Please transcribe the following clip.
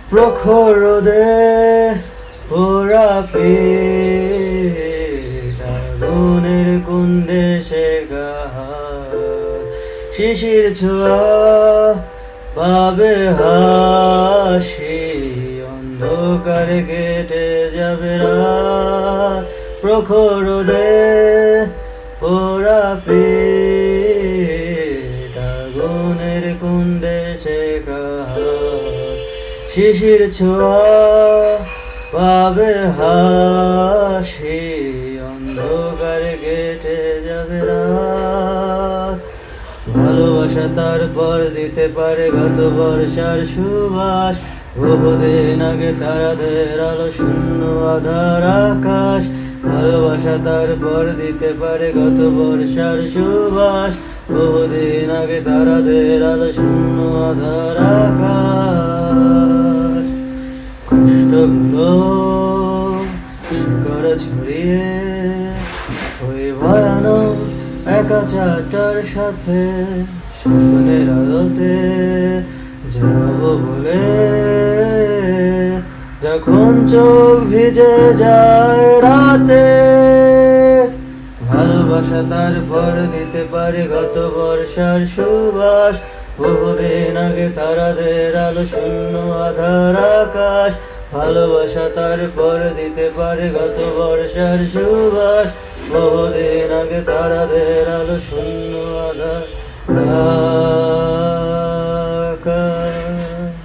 প্রখর রোদে ওরা পেট আগুনের কুণ্ডে সে শিশির ছোঁয়া পাবে হাসি অন্ধকার কেটে যাবে রাত প্রখর রোদে ওরা পেট আগুনের কুণ্ডে সে শিশির ছোঁয়া পাবে হাসি অন্ধকার কেটে যাবে রাত ভালোবাসা তারপর দিতে পারে গত বর্ষার সুবাস বহুদিন আগে তারাদের আলো শূন্য আধার আকাশ ভালোবাসা তারপর দিতে পারে গত বর্ষার সুবাস বহুদিন আগে তারাদের আলো শূন্য আধার আকাশ কষ্টগুলো শিকড় ছড়িয়ে ওই ভয়ানক একা চাটার সাথে স্বপ্নের আলোতে যাব বলে যখন চোখ ভিজে যায় রাতে ভালোবাসা তারপর দিতে পারে গত বর্ষার সুবাস বহুদিন আগে তারাদের আলো শূন্য আধার আকাশ ভালোবাসা তারপর দিতে পারে গত বর্ষার সুবাস বহুদিন আগে তারাদের আলো শূন্য আধার